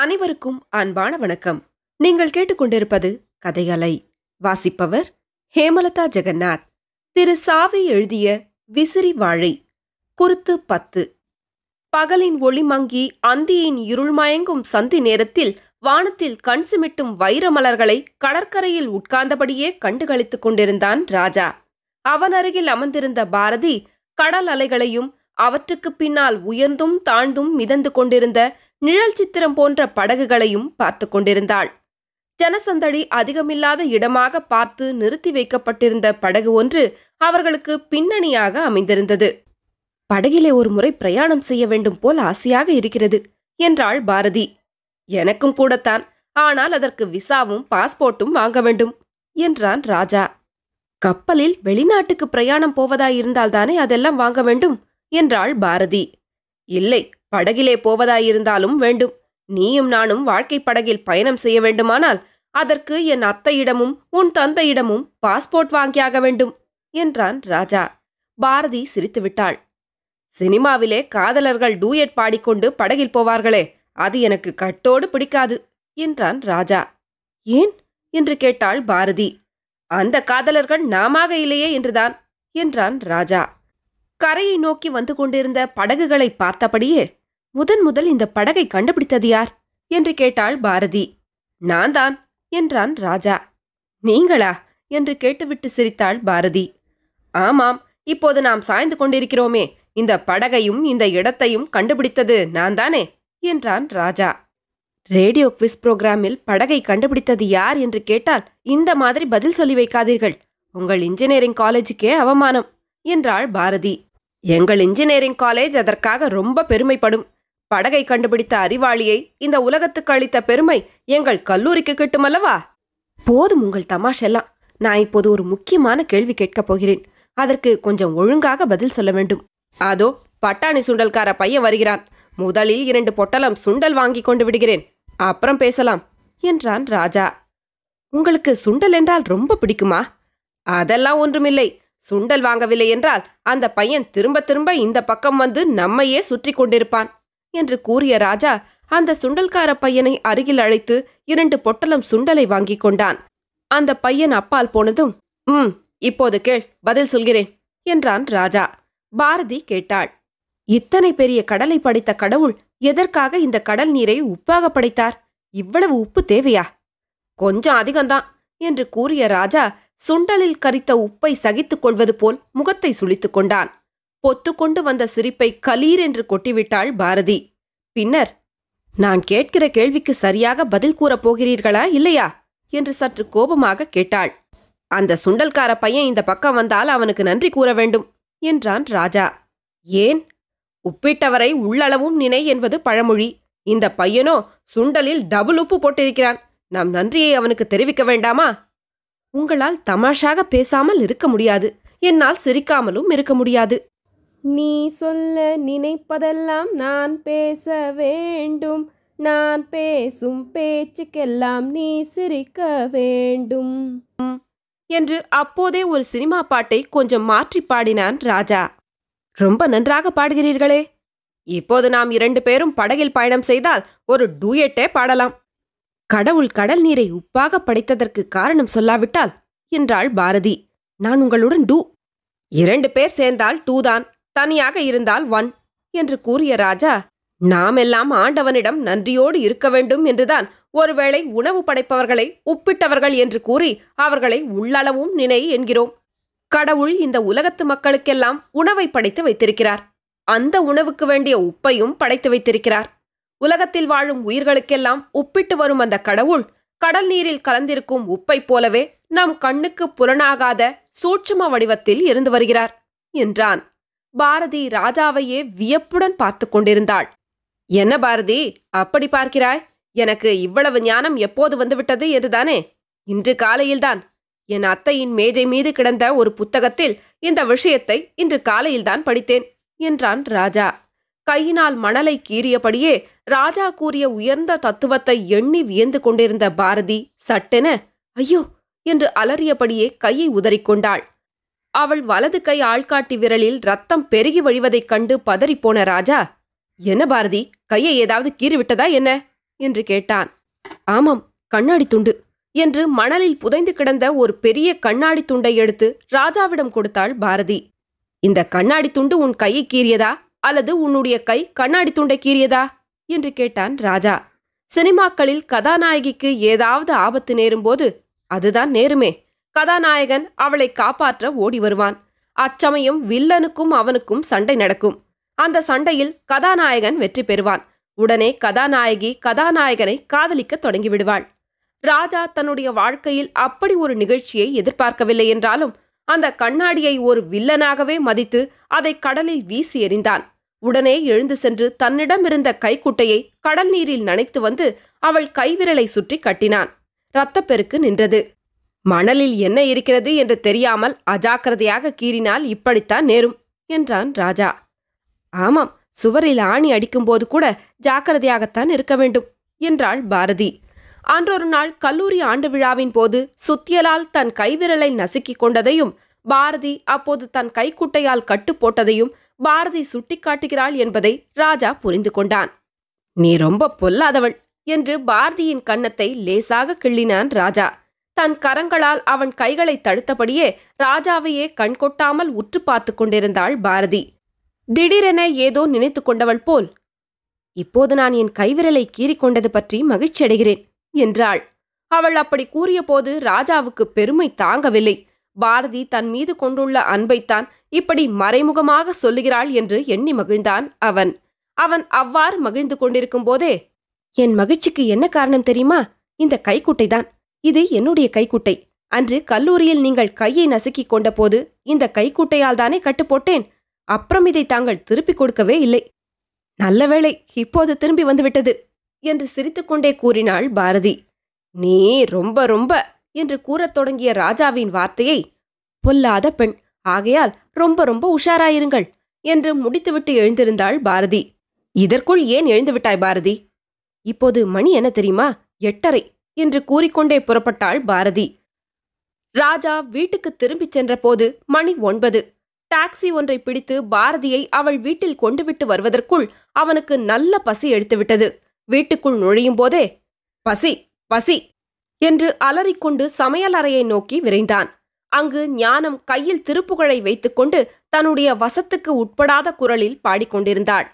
அனைவருக்கும் அன்பான வணக்கம். நீங்கள் கேட்டுக்கொண்டிருப்பது கதையலை. வாசிப்பவர் ஹேமலதா ஜெகநாத். திரு சாவி எழுதிய விசிறி வாழை. குருத்து 10. பகலின் ஒளி மங்கி அந்தியின் இருள் மயங்கும் சந்தி நேரத்தில் வானத்தில் கண் சிமிட்டும் வைரமலர்களை கடற்கரையில் உட்கார்ந்தபடியே கண்டுகளித்துக் கொண்டிருந்தான் ராஜா. அவன் அருகில் அமர்ந்திருந்த பாரதி கடல் அலைகளையும் அவற்றுக்கு பின்னால் உயர்ந்தும் தாழ்ந்தும் மிதந்து கொண்டிருந்த நிழல் சித்திரம் போன்ற படகுகளையும் பார்த்து கொண்டிருந்தாள். ஜனசந்தடி அதிகமில்லாத இடமாக பார்த்து நிறுத்தி வைக்கப்பட்டிருந்த படகு ஒன்று அவர்களுக்கு பின்னணியாக அமைந்திருந்தது. படகிலே ஒரு முறை பிரயாணம் செய்ய வேண்டும் போல் ஆசையாக இருக்கிறது என்றாள் பாரதி. எனக்கும் கூடத்தான், ஆனால் அதற்கு விசாவும் பாஸ்போர்ட்டும் வாங்க வேண்டும் என்றான் ராஜா. கப்பலில் வெளிநாட்டுக்கு பிரயாணம் போவதாயிருந்தால்தானே அதெல்லாம் வாங்க வேண்டும் என்றாள் பாரதி. இல்லை, படகிலே போவதாயிருந்தாலும் வேண்டும். நீயும் நானும் வாழ்க்கை படகில் பயணம் செய்ய வேண்டுமானால் அதற்கு என் அத்தையிடமும் உன் தந்தையிடமும் பாஸ்போர்ட் வாங்கியாக வேண்டும் என்றான் ராஜா. பாரதி சிரித்துவிட்டாள். சினிமாவிலே காதலர்கள் டூயட் பாடிக்கொண்டு படகில் போவார்களே, அது எனக்கு கட்டோடு பிடிக்காது என்றான் ராஜா. ஏன் என்று கேட்டாள் பாரதி. அந்த காதலர்கள் நாமாக இல்லையே என்றுதான் என்றான் ராஜா. கரையை நோக்கி வந்து கொண்டிருந்த படகுகளை பார்த்தபடியே, முதல் இந்த படகை கண்டுபிடித்தது யார் என்று கேட்டாள் பாரதி. நான் தான் என்றான் ராஜா. நீங்களா என்று கேட்டுவிட்டு சிரித்தாள் பாரதி. ஆமாம், இப்போது நாம் சாய்ந்து கொண்டிருக்கிறோமே, இந்த படகையும் இந்த இடத்தையும் கண்டுபிடித்தது நான் தானே என்றான் ராஜா. ரேடியோ குவிஸ் புரோகிராமில் படகை கண்டுபிடித்தது யார் என்று கேட்டால் இந்த மாதிரி பதில் சொல்லி வைக்காதீர்கள். உங்கள் இன்ஜினியரிங் காலேஜுக்கே அவமானம் என்றாள் பாரதி. எங்கள் இன்ஜினியரிங் காலேஜ் அதற்காக ரொம்ப பெருமைப்படும். படகை கண்டுபிடித்த அறிவாளியை இந்த உலகத்துக்கு அளித்த பெருமை எங்கள் கல்லூரிக்கு கிட்டுமல்லவா? போதும் உங்கள் தமாஷெல்லாம். நான் இப்போது ஒரு முக்கியமான கேள்வி கேட்கப் போகிறேன். அதற்கு கொஞ்சம் ஒழுங்காக பதில் சொல்ல வேண்டும். அதோ பட்டாணி சுண்டல்கார பையன் வருகிறான். முதலில் 2 பொட்டலம் சுண்டல் வாங்கி கொண்டு விடுகிறேன், அப்புறம் பேசலாம் என்றான் ராஜா. உங்களுக்கு சுண்டல் என்றால் ரொம்ப பிடிக்குமா? அதெல்லாம் ஒன்றுமில்லை. சுண்டல் வாங்கவில்லை என்றால் அந்த பையன் திரும்ப திரும்ப இந்த பக்கம் வந்து நம்மையே சுற்றி கொண்டிருப்பான் என்று கூறிய ராஜா அந்த சுண்டல்கார பையனை அருகில் அழைத்து 2 பொட்டலம் சுண்டலை வாங்கிக் கொண்டான். அந்த பையன் அப்பால் போனதும், இப்போது கேள், பதில் சொல்கிறேன் என்றான் ராஜா. பாரதி கேட்டாள். இத்தனை பெரிய கடலை படைத்த கடவுள் எதற்காக இந்த கடல் நீரை உப்பாக படைத்தார்? இவ்வளவு உப்பு தேவையா? கொஞ்சம் அதிகம்தான் என்று கூறிய ராஜா சுண்டலில் கரித்த உப்பை சகித்துக் கொள்வது போல் முகத்தை சுளித்துக் கொண்டான். பொத்துக்கொண்டு வந்த சிரிப்பை கலீர் என்று கொட்டிவிட்டாள் பாரதி. பின்னர், நான் கேட்கிற கேள்விக்கு சரியாக பதில் கூறப் போகிறீர்களா இல்லையா என்று சற்று கோபமாக கேட்டாள். அந்த சுண்டல்கார பையன் இந்த பக்கம் வந்தால் அவனுக்கு நன்றி கூற வேண்டும் என்றான் ராஜா. ஏன்? உப்பிட்டவரை உள்ளளவும் நினை என்பது பழமொழி. இந்த பையனோ சுண்டலில் டபுள் உப்பு போட்டிருக்கிறான். நம் நன்றியை அவனுக்கு தெரிவிக்க வேண்டாமா? உங்களால் தமாஷாக பேசாமல் இருக்க முடியாது, என்னால் சிரிக்காமலும் இருக்க முடியாது. நீ சொல்ல நினைப்பதெல்லாம் நான் பேச வேண்டும், நான் பேசும் பேச்சுக்கெல்லாம் நீ சிரிக்க வேண்டும் என்று அப்போதே ஒரு சினிமா பாட்டை கொஞ்சம் மாற்றி பாடினான் ராஜா. ரொம்ப நன்றாக பாடுகிறீர்களே. இப்போது நாம் 2 பேரும் படகில் பயணம் செய்தால் ஒரு டூயட்டே பாடலாம். கடவுள் கடல் நீரை உப்பாக படைத்ததற்கு காரணம் சொல்லாவிட்டால் என்றாள் பாரதி. நான் உங்களுடன் 2 பேர் சேர்ந்தால் 2 தான், தனியாக இருந்தால் 1 என்று கூறிய ராஜா, நாமெல்லாம் ஆண்டவனிடம் நன்றியோடு இருக்க வேண்டும் என்றுதான் ஒருவேளை உணவு படைப்பவர்களை உப்பிட்டவர்கள் என்று கூறி அவர்களை உள்ளளவும் நினை என்கிறோம். கடவுள் இந்த உலகத்து மக்களுக்கெல்லாம் உணவை படைத்து வைத்திருக்கிறார். அந்த உணவுக்கு வேண்டிய உப்பையும் படைத்து வைத்திருக்கிறார். உலகத்தில் வாழும் உயிர்களுக்கெல்லாம் உப்பிட்டு வரும் அந்த கடவுள் கடல் நீரில் கலந்திருக்கும் உப்பைப் போலவே நம் கண்ணுக்கு புலனாகாத சூட்சும வடிவத்தில் இருந்து வருகிறார் என்றான். பாரதி ராஜாவையே வியப்புடன் பார்த்து கொண்டிருந்தாள். என்ன பாரதி, அப்படி பார்க்கிறாய்? எனக்கு இவ்வளவு ஞானம் எப்போது வந்துவிட்டது என்றுதானே? இன்று காலையில்தான் என் அத்தையின் மேஜை மீது கிடந்த ஒரு புத்தகத்தில் இந்த விஷயத்தை இன்று காலையில்தான் படித்தேன் என்றான் ராஜா. கையினால் மணலை கீறியபடியே ராஜா கூறிய உயர்ந்த தத்துவத்தை எண்ணி வியந்து கொண்டிருந்த பாரதி சட்டென ஐயோ என்று அலறியபடியே கையை உதறிக்கொண்டாள். அவள் வலது கை ஆள்காட்டி விரலில் ரத்தம் பெருகி வழிவதைக் கண்டு பதறிப்போன ராஜா, என்ன பாரதி, கையை ஏதாவது கீறிவிட்டதா என்ன என்று கேட்டான். ஆமாம், கண்ணாடி துண்டு என்று மணலில் புதைந்து கிடந்த ஒரு பெரிய கண்ணாடி துண்டை எடுத்து ராஜாவிடம் கொடுத்தாள் பாரதி. இந்த கண்ணாடி துண்டு உன் கையை கீறியதா அல்லது உன்னுடைய கை கண்ணாடி துண்டை கீறியதா என்று கேட்டான் ராஜா. சினிமாக்களில் கதாநாயகிக்கு ஏதாவது ஆபத்து நேரும்போது அதுதான் நேருமே, கதாநாயகன் அவளை காப்பாற்ற ஓடி வருவான். அச்சமயம் வில்லனுக்கும் அவனுக்கும் சண்டை நடக்கும். அந்த சண்டையில் கதாநாயகன் வெற்றி பெறுவான். உடனே கதாநாயகி கதாநாயகனை காதலிக்க தொடங்கிவிடுவாள். ராஜா தன்னுடைய வாழ்க்கையில் அப்படி ஒரு நிகழ்ச்சியை எதிர்பார்க்கவில்லை என்றாலும் அந்த கண்ணாடியை ஒரு வில்லனாகவே மதித்து அதை கடலில் வீசி எறிந்தான். உடனே எழுந்து சென்று தன்னிடமிருந்த கைக்குட்டையை கடல் நீரில் நனைத்து வந்து அவள் கைவிரலை சுற்றி கட்டினான். இரத்தப்பெருக்கு நின்றது. மணலில் என்ன இருக்கிறது என்று தெரியாமல் அஜாக்கிரதையாக கீறினால் இப்படித்தான் நேரும் என்றான் ராஜா. ஆமாம், சுவரில் ஆணி அடிக்கும்போது கூட ஜாக்கிரதையாகத்தான் இருக்க வேண்டும் என்றாள் பாரதி. அன்றொரு நாள் கல்லூரி ஆண்டு விழாவின் போது சுத்தியலால் தன் கைவிரலை நசுக்கிக் கொண்டதையும் பாரதி அப்போது தன் கைக்குட்டையால் கட்டு போட்டதையும் பாரதி சுட்டிக்காட்டுகிறாள் என்பதை ராஜா புரிந்து கொண்டான். நீ ரொம்ப பொல்லாதவள் என்று பாரதியின் கன்னத்தை லேசாக கிள்ளினான் ராஜா. தன் கரங்களால் அவன் கைகளை தடுத்தபடியே ராஜாவையே கண்கொட்டாமல் உற்று பார்த்து கொண்டிருந்தாள் பாரதி. திடீரென ஏதோ நினைத்து கொண்டவள் போல், இப்போது நான் என் கைவிரலை கீறிக்கொண்டது பற்றி மகிழ்ச்சி அடைகிறேன் என்றாள். அவள் அப்படி கூறியபோது ராஜாவுக்கு பெருமை தாங்கவில்லை. பாரதி தன் மீது கொண்டுள்ள அன்பைத்தான் இப்படி மறைமுகமாக சொல்லுகிறாள் என்று எண்ணி மகிழ்ந்தான் அவன். அவன் அவ்வாறு மகிழ்ந்து கொண்டிருக்கும் போதே, என் மகிழ்ச்சிக்கு என்ன காரணம் தெரியுமா? இந்த கைக்குட்டைதான். இது என்னுடைய கைக்குட்டை. அன்று கல்லூரியில் நீங்கள் கையை நசுக்கிக் கொண்ட போது இந்த கைக்குட்டையால் தானே கட்டுப்போட்டேன். அப்புறம் இதை தாங்கள் திருப்பிக் கொடுக்கவே இல்லை. நல்லவேளை, இப்போது திரும்பி வந்துவிட்டது என்று சிரித்துக்கொண்டே கூறினாள் பாரதி. நீ ரொம்ப ரொம்ப என்று கூறத் தொடங்கிய ராஜாவின் வார்த்தையை, பொல்லாத பெண், ஆகையால் ரொம்ப ரொம்ப உஷாராயிருங்கள் என்று முடித்துவிட்டு எழுந்திருந்தாள் பாரதி. இதற்குள் ஏன் எழுந்துவிட்டாய் பாரதி? இப்போது மணி என்ன தெரியுமா? 8:30 என்று கூறிக்கொண்டே புறப்பட்டாள் பாரதி. ராஜா வீட்டுக்கு திரும்பிச் சென்றபோது மணி 9. டாக்ஸி ஒன்றை பிடித்து பாரதியை அவள் வீட்டில் கொண்டுவிட்டு வருவதற்குள் அவனுக்கு நல்ல பசி எடுத்துவிட்டது. வீட்டுக்குள் நுழையும் போதே பசி பசி என்று அலறிக்கொண்டு சமையல் அறையை நோக்கி விரைந்தான். அங்கு ஞானம் கையில் திருப்புகழை வைத்துக்கொண்டு தன்னுடைய வசத்துக்கு உட்படாத குரலில் பாடிக்கொண்டிருந்தாள்.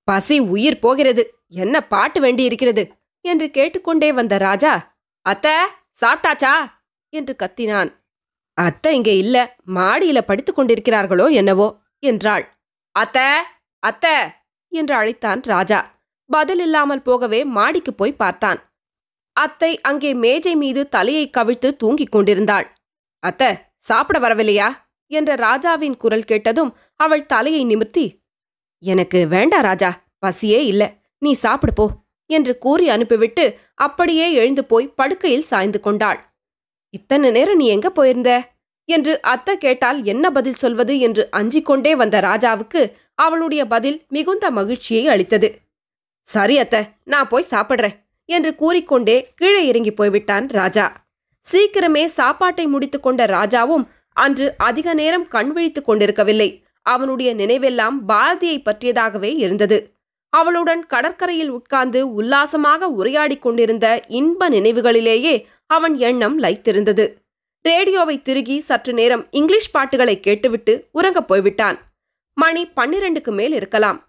பசி உயிர் போகிறது, என்ன பாட்டு வேண்டியிருக்கிறது என்று கேட்டுக்கொண்டே வந்த ராஜா, அத்த சாப்பிட்டாச்சா என்று கத்தினான். அத்தை இங்கே இல்ல, மாடியில படுத்துக் கொண்டிருக்கிறார்களோ என்னவோ என்றாள். அத்த அத்த என்று அழைத்தான் ராஜா. பதில் இல்லாமல் போகவே மாடிக்கு போய் பார்த்தான். அத்தை அங்கே மேஜை மீது தலையை கவிழ்த்து தூங்கிக் கொண்டிருந்தாள். அத்த சாப்பிட வரவில்லையா என்ற ராஜாவின் குரல் கேட்டதும் அவள் தலையை நிமிர்த்தி, எனக்கு வேண்டா ராஜா, பசியே இல்ல, நீ சாப்பிடு போ என்று கூறி அனுப்பிவிட்டு அப்படியே எழுந்து போய் படுக்கையில் சாய்ந்து கொண்டாள். இத்தனை நேரம் நீ எங்க போயிருந்த என்று அத்தை கேட்டால் என்ன பதில் சொல்வது என்று அஞ்சிக்கொண்டே வந்த ராஜாவுக்கு அவளுடைய பதில் மிகுந்த மகிழ்ச்சியை அளித்தது. சரி அத்தை, நான் போய் சாப்பிட்றேன் என்று கூறிக்கொண்டே கீழே இறங்கி போய்விட்டான் ராஜா. சீக்கிரமே சாப்பாட்டை முடித்து கொண்ட ராஜாவும் அன்று அதிக நேரம் கண் விழித்துக் கொண்டிருக்கவில்லை. அவனுடைய நினைவெல்லாம் பாரதியை பற்றியதாகவே இருந்தது. அவளுடன் கடற்கரையில் உட்கார்ந்து உல்லாசமாக உரையாடிக் கொண்டிருந்த இன்ப நினைவுகளிலேயே அவன் எண்ணம் லயித்திருந்தது. ரேடியோவை திருகி சற்று நேரம் இங்கிலீஷ் பாட்டுகளை கேட்டுவிட்டு உறங்கப் போய்விட்டான். மணி 12க்கு மேல் இருக்கலாம்.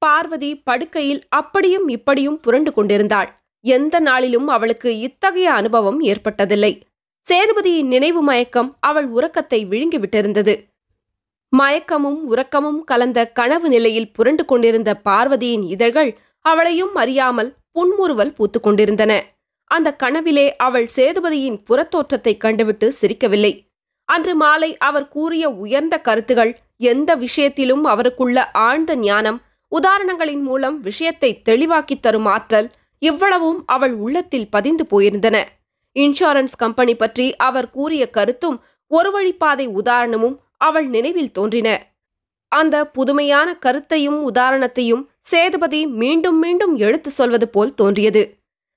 பார்வதி படுக்கையில் அப்படியும் இப்படியும் புரண்டு கொண்டிருந்தாள். எந்த நாளிலும் அவளுக்கு இத்தகைய அனுபவம் ஏற்பட்டதில்லை. சேதுபதியின் நினைவு மயக்கம் அவள் உறக்கத்தை விழுங்கிவிட்டிருந்தது. மயக்கமும் உறக்கமும் கலந்த கனவு நிலையில் புரண்டு கொண்டிருந்த பார்வதியின் இதழ்கள் அவளையும் அறியாமல் புன்முறுவல் பூத்து கொண்டிருந்தன. அந்த கனவிலே அவள் சேதுபதியின் புறத்தோற்றத்தை கண்டுவிட்டு சிரிக்கவில்லை. அன்று மாலை அவர் கூறிய உயர்ந்த கருத்துகள், எந்த விஷயத்திலும் அவருக்குள்ள ஆழ்ந்த ஞானம், உதாரணங்களின் மூலம் விஷயத்தை தெளிவாக்கித் தரும் ஆற்றல், இவ்வளவும் அவள் உள்ளத்தில் பதிந்து போயிருந்தன. இன்சூரன்ஸ் கம்பெனி பற்றி அவர் கூறிய கருத்தும் ஒரு வழிப்பாதை உதாரணமும் அவள் நினைவில் தோன்றின. அந்த புதுமையான கருத்தையும் உதாரணத்தையும் சேதுபதி மீண்டும் மீண்டும் எடுத்து சொல்வது போல் தோன்றியது.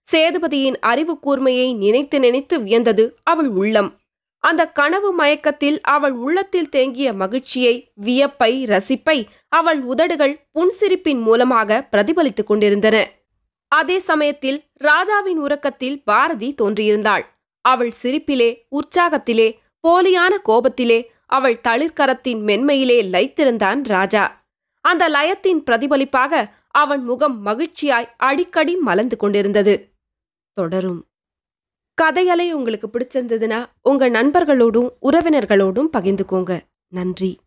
சேதுபதியின் அறிவு கூர்மையை நினைத்து நினைத்து வியந்தது அவள் உள்ளம். அந்த கனவு மயக்கத்தில் அவள் உள்ளத்தில் தேங்கிய மகிழ்ச்சியை, வியப்பை, ரசிப்பை அவள் உதடுகள் புன்சிரிப்பின் மூலமாக பிரதிபலித்துக் கொண்டிருந்தன. அதே சமயத்தில் ராஜாவின் உறக்கத்தில் பாரதி தோன்றியிருந்தாள். அவள் சிரிப்பிலே, உற்சாகத்திலே, போலியான கோபத்திலே, அவள் தளிர்கரத்தின் மென்மையிலே லயித்திருந்தான் ராஜா. அந்த லயத்தின் பிரதிபலிப்பாக அவன் முகம் மகிழ்ச்சியாய் அடிக்கடி மலர்ந்து கொண்டிருந்தது. தொடரும். கதையலை உங்களுக்கு பிடிச்சிருந்ததுன்னா உங்க நண்பர்களோடும் உறவினர்களோடும் பகிர்ந்துக்கோங்க. நன்றி.